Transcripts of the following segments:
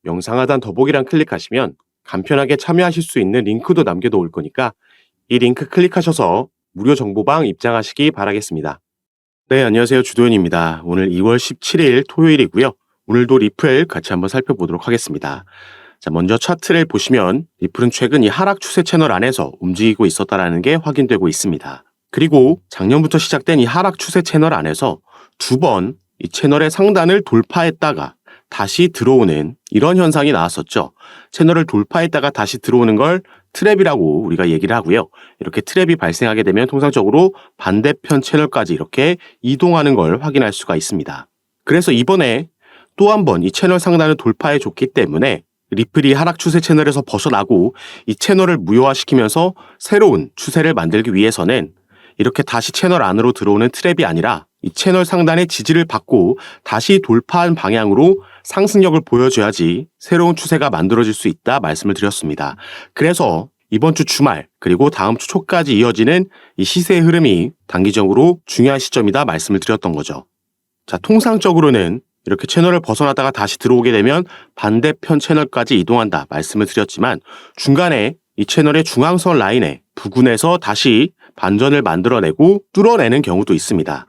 영상 하단 더보기란 클릭하시면 간편하게 참여하실 수 있는 링크도 남겨놓을 거니까 이 링크 클릭하셔서 무료 정보방 입장하시기 바라겠습니다. 네, 안녕하세요. 주도현입니다. 오늘 2월 17일 토요일이고요. 오늘도 리플 같이 한번 살펴보도록 하겠습니다. 자, 먼저 차트를 보시면 리플은 최근 이 하락 추세 채널 안에서 움직이고 있었다는 게 확인되고 있습니다. 그리고 작년부터 시작된 이 하락 추세 채널 안에서 두 번 이 채널의 상단을 돌파했다가 다시 들어오는 이런 현상이 나왔었죠. 채널을 돌파했다가 다시 들어오는 걸 트랩이라고 우리가 얘기를 하고요. 이렇게 트랩이 발생하게 되면 통상적으로 반대편 채널까지 이렇게 이동하는 걸 확인할 수가 있습니다. 그래서 이번에 또 한 번 이 채널 상단을 돌파해 줬기 때문에 리플이 하락 추세 채널에서 벗어나고 이 채널을 무효화시키면서 새로운 추세를 만들기 위해서는 이렇게 다시 채널 안으로 들어오는 트랩이 아니라 이 채널 상단의 지지를 받고 다시 돌파한 방향으로 상승력을 보여줘야지 새로운 추세가 만들어질 수 있다 말씀을 드렸습니다. 그래서 이번 주 주말 그리고 다음 주 초까지 이어지는 이 시세의 흐름이 단기적으로 중요한 시점이다 말씀을 드렸던 거죠. 자, 통상적으로는 이렇게 채널을 벗어나다가 다시 들어오게 되면 반대편 채널까지 이동한다 말씀을 드렸지만 중간에 이 채널의 중앙선 라인에 부근에서 다시 반전을 만들어내고 뚫어내는 경우도 있습니다.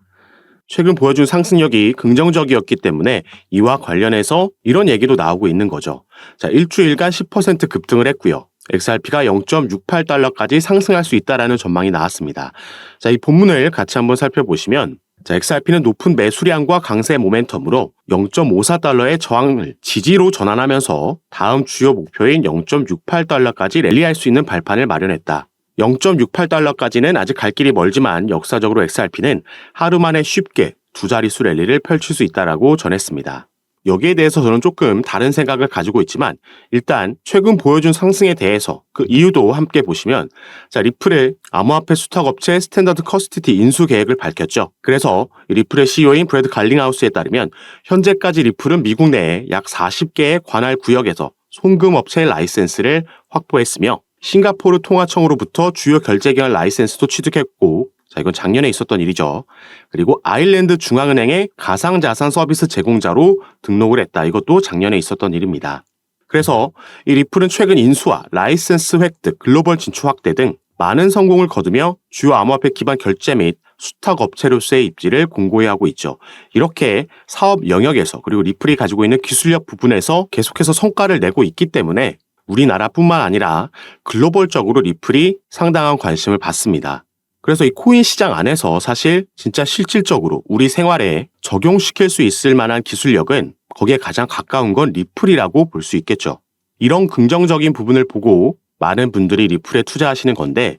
최근 보여준 상승력이 긍정적이었기 때문에 이와 관련해서 이런 얘기도 나오고 있는 거죠. 자, 일주일간 10% 급등을 했고요. XRP가 0.68달러까지 상승할 수 있다라는 전망이 나왔습니다. 자, 이 본문을 같이 한번 살펴보시면 자, XRP는 높은 매수량과 강세 모멘텀으로 0.54달러의 저항을 지지로 전환하면서 다음 주요 목표인 0.68달러까지 랠리할 수 있는 발판을 마련했다. 0.68달러까지는 아직 갈 길이 멀지만 역사적으로 XRP는 하루 만에 쉽게 두 자릿수 랠리를 펼칠 수 있다라고 전했습니다. 여기에 대해서 저는 조금 다른 생각을 가지고 있지만 일단 최근 보여준 상승에 대해서 그 이유도 함께 보시면 자, 리플의 암호화폐 수탁업체 스탠더드 커스티디 인수 계획을 밝혔죠. 그래서 리플의 CEO인 브래드 갈링하우스에 따르면 현재까지 리플은 미국 내에 약 40개의 관할 구역에서 송금업체 라이센스를 확보했으며 싱가포르 통화청으로부터 주요 결제기관 라이센스도 취득했고 자, 이건 작년에 있었던 일이죠. 그리고 아일랜드 중앙은행의 가상자산 서비스 제공자로 등록을 했다. 이것도 작년에 있었던 일입니다. 그래서 이 리플은 최근 인수와 라이센스 획득, 글로벌 진출 확대 등 많은 성공을 거두며 주요 암호화폐 기반 결제 및 수탁 업체로서의 입지를 공고히 하고 있죠. 이렇게 사업 영역에서 그리고 리플이 가지고 있는 기술력 부분에서 계속해서 성과를 내고 있기 때문에 우리나라뿐만 아니라 글로벌적으로 리플이 상당한 관심을 받습니다. 그래서 이 코인 시장 안에서 사실 진짜 실질적으로 우리 생활에 적용시킬 수 있을 만한 기술력은 거기에 가장 가까운 건 리플이라고 볼 수 있겠죠. 이런 긍정적인 부분을 보고 많은 분들이 리플에 투자하시는 건데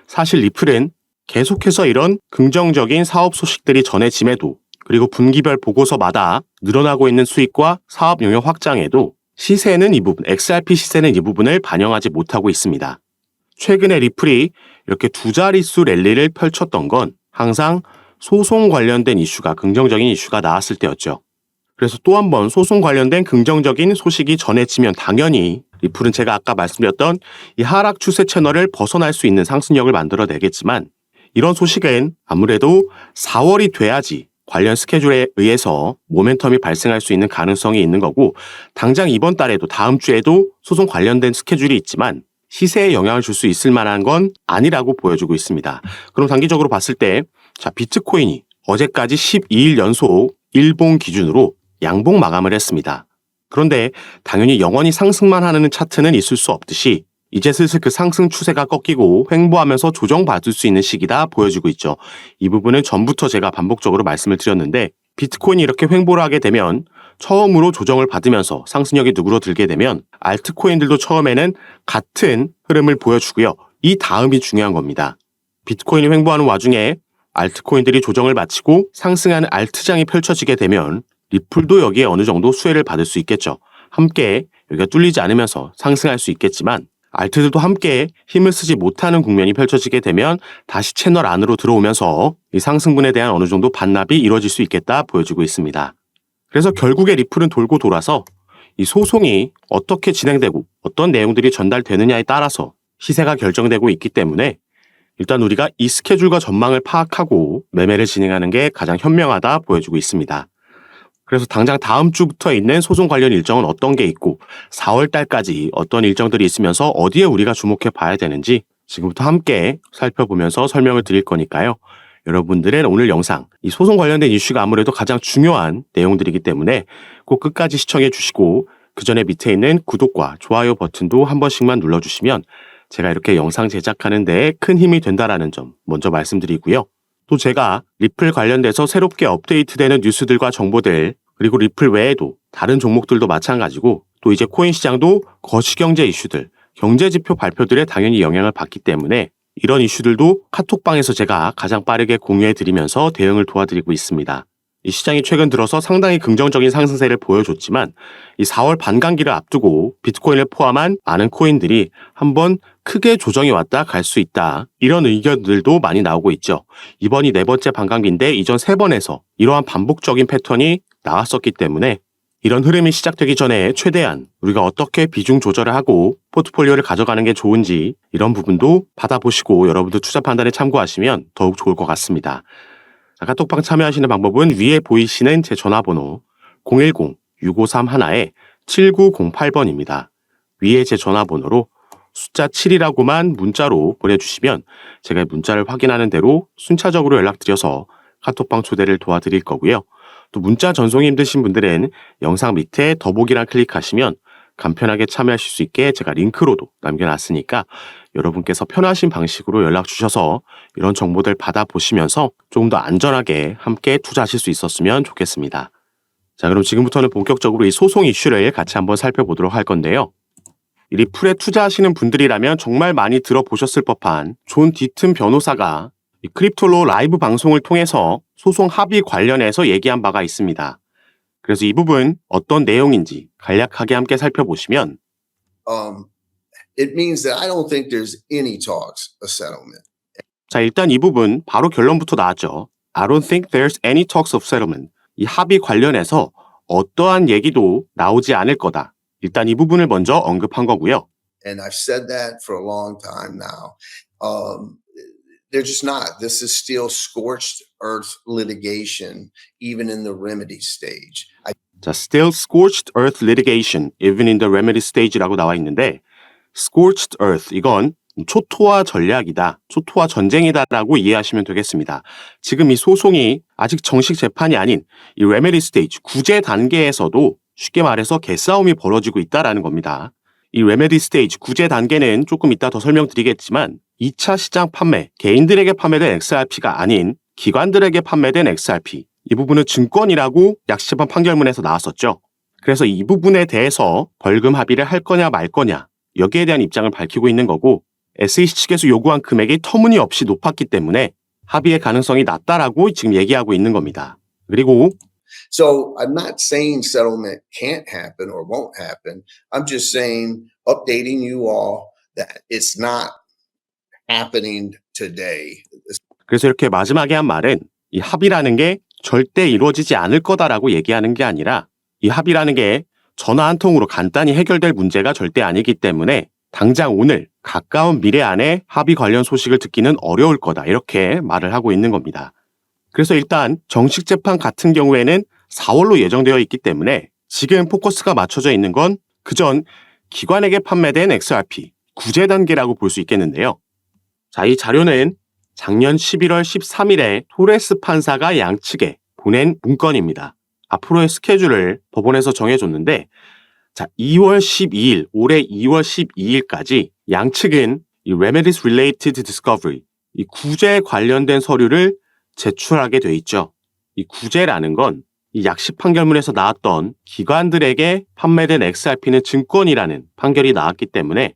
사실 리플은 계속해서 이런 긍정적인 사업 소식들이 전해짐에도 그리고 분기별 보고서마다 늘어나고 있는 수익과 사업 영역 확장에도 시세는 이 부분, XRP 시세는 이 부분을 반영하지 못하고 있습니다. 최근에 리플이 이렇게 두 자릿수 랠리를 펼쳤던 건 항상 소송 관련된 이슈가 긍정적인 이슈가 나왔을 때였죠. 그래서 또 한 번 소송 관련된 긍정적인 소식이 전해지면 당연히 리플은 제가 아까 말씀드렸던 이 하락 추세 채널을 벗어날 수 있는 상승력을 만들어내겠지만 이런 소식은 아무래도 4월이 돼야지 관련 스케줄에 의해서 모멘텀이 발생할 수 있는 가능성이 있는 거고 당장 이번 달에도 다음 주에도 소송 관련된 스케줄이 있지만 시세에 영향을 줄 수 있을 만한 건 아니라고 보여주고 있습니다. 그럼 단기적으로 봤을 때 자, 비트코인이 어제까지 12일 연속 일봉 기준으로 양봉 마감을 했습니다. 그런데 당연히 영원히 상승만 하는 차트는 있을 수 없듯이 이제 슬슬 그 상승 추세가 꺾이고 횡보하면서 조정받을 수 있는 시기다 보여지고 있죠. 이 부분은 전부터 제가 반복적으로 말씀을 드렸는데 비트코인이 이렇게 횡보를 하게 되면 처음으로 조정을 받으면서 상승력이 누그러들게 되면 알트코인들도 처음에는 같은 흐름을 보여주고요. 이 다음이 중요한 겁니다. 비트코인이 횡보하는 와중에 알트코인들이 조정을 마치고 상승하는 알트장이 펼쳐지게 되면 리플도 여기에 어느 정도 수혜를 받을 수 있겠죠. 함께 여기가 뚫리지 않으면서 상승할 수 있겠지만 알트들도 함께 힘을 쓰지 못하는 국면이 펼쳐지게 되면 다시 채널 안으로 들어오면서 이 상승분에 대한 어느 정도 반납이 이루어질 수 있겠다 보여지고 있습니다. 그래서 결국에 리플은 돌고 돌아서 이 소송이 어떻게 진행되고 어떤 내용들이 전달되느냐에 따라서 시세가 결정되고 있기 때문에 일단 우리가 이 스케줄과 전망을 파악하고 매매를 진행하는 게 가장 현명하다 보여지고 있습니다. 그래서 당장 다음 주부터 있는 소송 관련 일정은 어떤 게 있고 4월 달까지 어떤 일정들이 있으면서 어디에 우리가 주목해 봐야 되는지 지금부터 함께 살펴보면서 설명을 드릴 거니까요. 여러분들은 오늘 영상, 이 소송 관련된 이슈가 아무래도 가장 중요한 내용들이기 때문에 꼭 끝까지 시청해 주시고 그 전에 밑에 있는 구독과 좋아요 버튼도 한 번씩만 눌러주시면 제가 이렇게 영상 제작하는 데 큰 힘이 된다라는 점 먼저 말씀드리고요. 또 제가 리플 관련돼서 새롭게 업데이트되는 뉴스들과 정보들 그리고 리플 외에도 다른 종목들도 마찬가지고 또 이제 코인 시장도 거시경제 이슈들, 경제지표 발표들에 당연히 영향을 받기 때문에 이런 이슈들도 카톡방에서 제가 가장 빠르게 공유해드리면서 대응을 도와드리고 있습니다. 이 시장이 최근 들어서 상당히 긍정적인 상승세를 보여줬지만 이 4월 반감기를 앞두고 비트코인을 포함한 많은 코인들이 한번 크게 조정이 왔다 갈 수 있다. 이런 의견들도 많이 나오고 있죠. 이번이 네 번째 반감기인데 이전 세 번에서 이러한 반복적인 패턴이 나왔었기 때문에 이런 흐름이 시작되기 전에 최대한 우리가 어떻게 비중 조절을 하고 포트폴리오를 가져가는 게 좋은지 이런 부분도 받아보시고 여러분들 투자 판단에 참고하시면 더욱 좋을 것 같습니다. 카톡방 참여하시는 방법은 위에 보이시는 제 전화번호 010-6531-7908번입니다. 위에 제 전화번호로 숫자 7이라고만 문자로 보내주시면 제가 문자를 확인하는 대로 순차적으로 연락드려서 카톡방 초대를 도와드릴 거고요. 또 문자 전송이 힘드신 분들은 영상 밑에 더보기란 클릭하시면 간편하게 참여하실 수 있게 제가 링크로도 남겨놨으니까 여러분께서 편하신 방식으로 연락 주셔서 이런 정보들 받아보시면서 조금 더 안전하게 함께 투자하실 수 있었으면 좋겠습니다. 자, 그럼 지금부터는 본격적으로 이 소송 이슈를 같이 한번 살펴보도록 할 건데요. 이 리플에 투자하시는 분들이라면 정말 많이 들어보셨을 법한 존 디튼 변호사가 이 크립토로 라이브 방송을 통해서 소송 합의 관련해서 얘기한 바가 있습니다. 그래서 이 부분 어떤 내용인지 간략하게 함께 살펴보시면 it means that I don't think there's any talks of settlement. 자, 일단 이 부분 바로 결론부터 나왔죠. I don't think there's any talks of settlement. 이 합의 관련해서 어떠한 얘기도 나오지 않을 거다. 일단 이 부분을 먼저 언급한 거고요. And I've said that for a long time now. They're just not. This is still scorched earth litigation, even in the remedy stage. 자, still scorched earth litigation, even in the remedy stage라고 나와 있는데 scorched earth, 이건 초토화 전략이다, 초토화 전쟁이다라고 이해하시면 되겠습니다. 지금 이 소송이 아직 정식 재판이 아닌 이 remedy stage, 구제 단계에서도 쉽게 말해서 개싸움이 벌어지고 있다라는 겁니다. 이 remedy stage, 구제 단계는 조금 이따 더 설명드리겠지만 2차 시장 판매, 개인들에게 판매된 XRP가 아닌 기관들에게 판매된 XRP, 이 부분은 증권이라고 약식재판 판결문에서 나왔었죠. 그래서 이 부분에 대해서 벌금 합의를 할 거냐 말 거냐 여기에 대한 입장을 밝히고 있는 거고 SEC 측에서 요구한 금액이 터무니없이 높았기 때문에 합의의 가능성이 낮다라고 지금 얘기하고 있는 겁니다. 그리고 So I'm not saying settlement can't happen or won't happen. I'm just saying, updating you all that it's not happening today. 그래서 이렇게 마지막에 한 말은 이 합의라는 게 절대 이루어지지 않을 거다라고 얘기하는 게 아니라 이 합의라는 게 전화 한 통으로 간단히 해결될 문제가 절대 아니기 때문에 당장 오늘 가까운 미래 안에 합의 관련 소식을 듣기는 어려울 거다 이렇게 말을 하고 있는 겁니다. 그래서 일단 정식 재판 같은 경우에는 4월로 예정되어 있기 때문에 지금 포커스가 맞춰져 있는 건 그전 기관에게 판매된 XRP 구제 단계라고 볼 수 있겠는데요. 자, 이 자료는 작년 11월 13일에 토레스 판사가 양측에 보낸 문건입니다. 앞으로의 스케줄을 법원에서 정해줬는데 자, 2월 12일, 올해 2월 12일까지 양측은 이 Remedies Related Discovery, 이 구제 관련된 서류를 제출하게 돼 있죠. 이 구제라는 건 이 약식 판결문에서 나왔던 기관들에게 판매된 XRP는 증권이라는 판결이 나왔기 때문에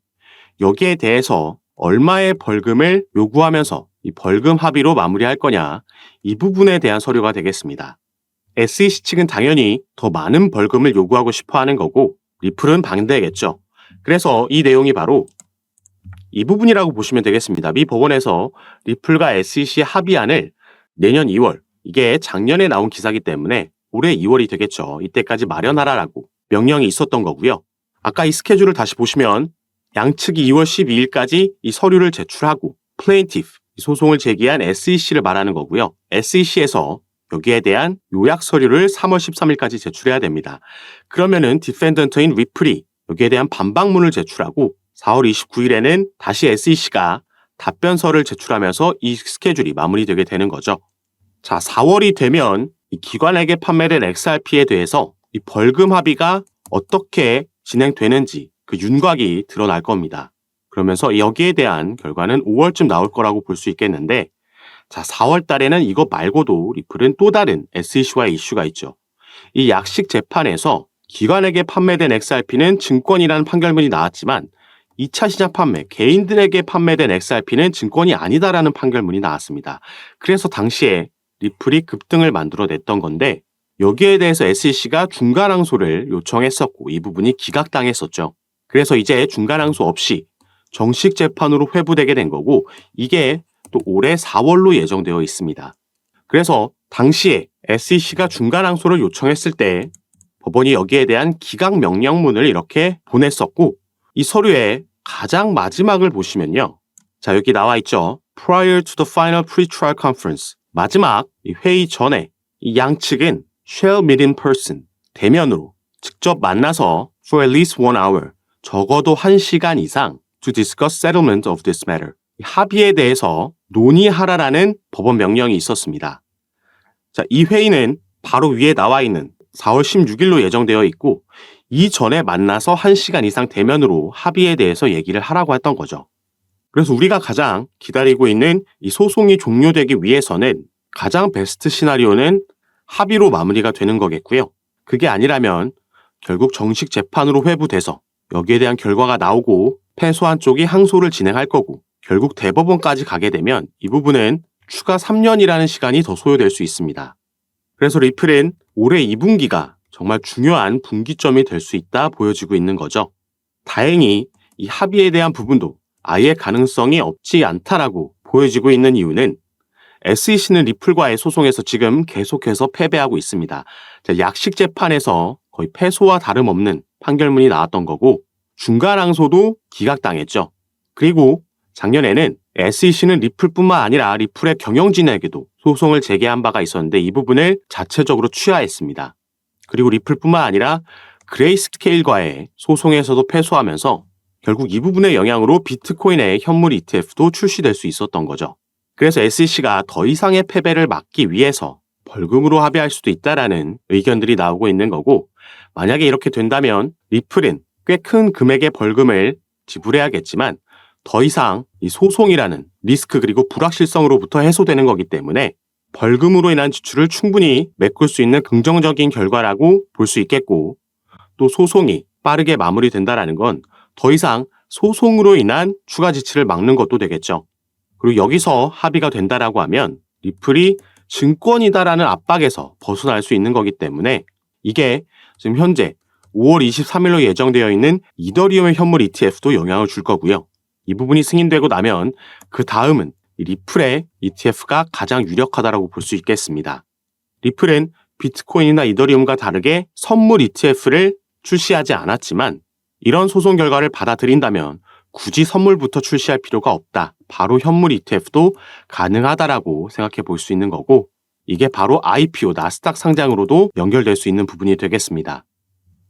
여기에 대해서 얼마의 벌금을 요구하면서 이 벌금 합의로 마무리할 거냐, 이 부분에 대한 서류가 되겠습니다. SEC 측은 당연히 더 많은 벌금을 요구하고 싶어 하는 거고 리플은 반대겠죠. 그래서 이 내용이 바로 이 부분이라고 보시면 되겠습니다. 미 법원에서 리플과 SEC 합의안을 내년 2월, 이게 작년에 나온 기사이기 때문에 올해 2월이 되겠죠. 이때까지 마련하라라고 명령이 있었던 거고요. 아까 이 스케줄을 다시 보시면 양측이 2월 12일까지 이 서류를 제출하고 플레인티프, 소송을 제기한 SEC를 말하는 거고요. SEC에서 여기에 대한 요약 서류를 3월 13일까지 제출해야 됩니다. 그러면은 디펜던트인 리플이 여기에 대한 반박문을 제출하고 4월 29일에는 다시 SEC가 답변서를 제출하면서 이 스케줄이 마무리되게 되는 거죠. 자, 4월이 되면 이 기관에게 판매된 XRP에 대해서 이 벌금 합의가 어떻게 진행되는지 그 윤곽이 드러날 겁니다. 그러면서 여기에 대한 결과는 5월쯤 나올 거라고 볼 수 있겠는데, 자, 4월 달에는 이거 말고도 리플은 또 다른 SEC와의 이슈가 있죠. 이 약식 재판에서 기관에게 판매된 XRP는 증권이라는 판결문이 나왔지만 2차 시장 판매, 개인들에게 판매된 XRP는 증권이 아니다라는 판결문이 나왔습니다. 그래서 당시에 리플이 급등을 만들어냈던 건데 여기에 대해서 SEC가 중간항소를 요청했었고 이 부분이 기각당했었죠. 그래서 이제 중간항소 없이 정식 재판으로 회부되게 된 거고 이게 또 올해 4월로 예정되어 있습니다. 그래서 당시에 SEC가 중간항소를 요청했을 때 법원이 여기에 대한 기각 명령문을 이렇게 보냈었고 이 서류의 가장 마지막을 보시면요. 자, 여기 나와 있죠. Prior to the final pretrial conference. 마지막 이 회의 전에 이 양측은 shall meet in person. 대면으로 직접 만나서 for at least 1 hour. 적어도 1시간 이상 to discuss settlement of this matter. 합의에 대해서 논의하라라는 법원 명령이 있었습니다. 자, 이 회의는 바로 위에 나와 있는 4월 16일로 예정되어 있고 이전에 만나서 1시간 이상 대면으로 합의에 대해서 얘기를 하라고 했던 거죠. 그래서 우리가 가장 기다리고 있는 이 소송이 종료되기 위해서는 가장 베스트 시나리오는 합의로 마무리가 되는 거겠고요. 그게 아니라면 결국 정식 재판으로 회부돼서 여기에 대한 결과가 나오고 패소한 쪽이 항소를 진행할 거고 결국 대법원까지 가게 되면 이 부분은 추가 3년이라는 시간이 더 소요될 수 있습니다. 그래서 리플은 올해 2분기가 정말 중요한 분기점이 될 수 있다 보여지고 있는 거죠. 다행히 이 합의에 대한 부분도 아예 가능성이 없지 않다라고 보여지고 있는 이유는 SEC는 리플과의 소송에서 지금 계속해서 패배하고 있습니다. 자, 약식 재판에서 거의 패소와 다름없는 판결문이 나왔던 거고 중간항소도 기각당했죠. 그리고 작년에는 SEC는 리플뿐만 아니라 리플의 경영진에게도 소송을 제기한 바가 있었는데 이 부분을 자체적으로 취하했습니다. 그리고 리플뿐만 아니라 그레이스케일과의 소송에서도 패소하면서 결국 이 부분의 영향으로 비트코인의 현물 ETF도 출시될 수 있었던 거죠. 그래서 SEC가 더 이상의 패배를 막기 위해서 벌금으로 합의할 수도 있다라는 의견들이 나오고 있는 거고 만약에 이렇게 된다면 리플은 꽤 큰 금액의 벌금을 지불해야겠지만 더 이상 이 소송이라는 리스크 그리고 불확실성으로부터 해소되는 거기 때문에 벌금으로 인한 지출을 충분히 메꿀 수 있는 긍정적인 결과라고 볼 수 있겠고 또 소송이 빠르게 마무리된다라는 건 더 이상 소송으로 인한 추가 지출을 막는 것도 되겠죠. 그리고 여기서 합의가 된다라고 하면 리플이 증권이다라는 압박에서 벗어날 수 있는 거기 때문에 이게 지금 현재 5월 23일로 예정되어 있는 이더리움의 현물 ETF도 영향을 줄 거고요. 이 부분이 승인되고 나면 그 다음은 리플의 ETF가 가장 유력하다라고 볼 수 있겠습니다. 리플은 비트코인이나 이더리움과 다르게 선물 ETF를 출시하지 않았지만 이런 소송 결과를 받아들인다면 굳이 선물부터 출시할 필요가 없다. 바로 현물 ETF도 가능하다라고 생각해 볼 수 있는 거고 이게 바로 IPO, 나스닥 상장으로도 연결될 수 있는 부분이 되겠습니다.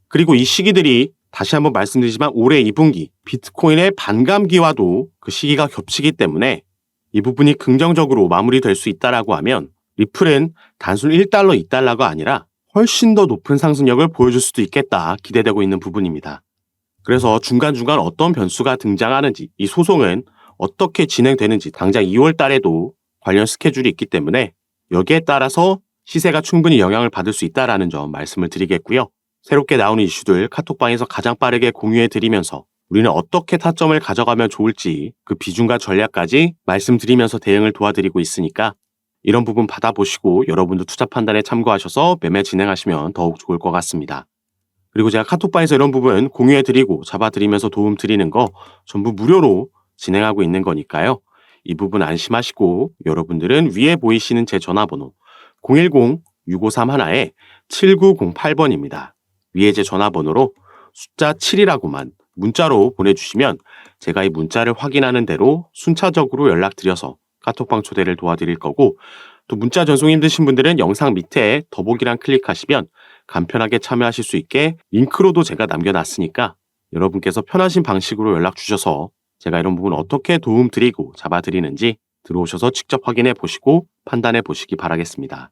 그리고 이 시기들이 다시 한번 말씀드리지만 올해 2분기 비트코인의 반감기와도 그 시기가 겹치기 때문에 이 부분이 긍정적으로 마무리될 수 있다라고 하면 리플은 단순 1달러, 2달러가 아니라 훨씬 더 높은 상승력을 보여줄 수도 있겠다 기대되고 있는 부분입니다. 그래서 중간중간 어떤 변수가 등장하는지 이 소송은 어떻게 진행되는지 당장 2월 달에도 관련 스케줄이 있기 때문에 여기에 따라서 시세가 충분히 영향을 받을 수 있다는 점 말씀을 드리겠고요. 새롭게 나오는 이슈들 카톡방에서 가장 빠르게 공유해 드리면서 우리는 어떻게 타점을 가져가면 좋을지 그 비중과 전략까지 말씀드리면서 대응을 도와드리고 있으니까 이런 부분 받아보시고 여러분도 투자 판단에 참고하셔서 매매 진행하시면 더욱 좋을 것 같습니다. 그리고 제가 카톡방에서 이런 부분 공유해 드리고 잡아드리면서 도움 드리는 거 전부 무료로 진행하고 있는 거니까요. 이 부분 안심하시고 여러분들은 위에 보이시는 제 전화번호 010-6531-7908번입니다. 위에 제 전화번호로 숫자 7이라고만 문자로 보내주시면 제가 이 문자를 확인하는 대로 순차적으로 연락드려서 카톡방 초대를 도와드릴 거고 또 문자 전송 힘드신 분들은 영상 밑에 더보기란 클릭하시면 간편하게 참여하실 수 있게 링크로도 제가 남겨놨으니까 여러분께서 편하신 방식으로 연락 주셔서 제가 이런 부분 어떻게 도움 드리고 잡아드리는지 들어오셔서 직접 확인해 보시고 판단해 보시기 바라겠습니다.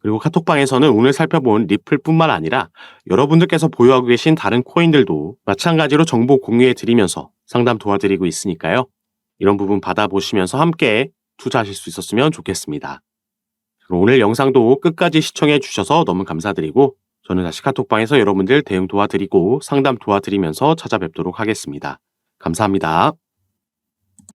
그리고 카톡방에서는 오늘 살펴본 리플뿐만 아니라 여러분들께서 보유하고 계신 다른 코인들도 마찬가지로 정보 공유해 드리면서 상담 도와드리고 있으니까요. 이런 부분 받아보시면서 함께 투자하실 수 있었으면 좋겠습니다. 오늘 영상도 끝까지 시청해 주셔서 너무 감사드리고 저는 다시 카톡방에서 여러분들 대응 도와드리고 상담 도와드리면서 찾아뵙도록 하겠습니다. 감사합니다.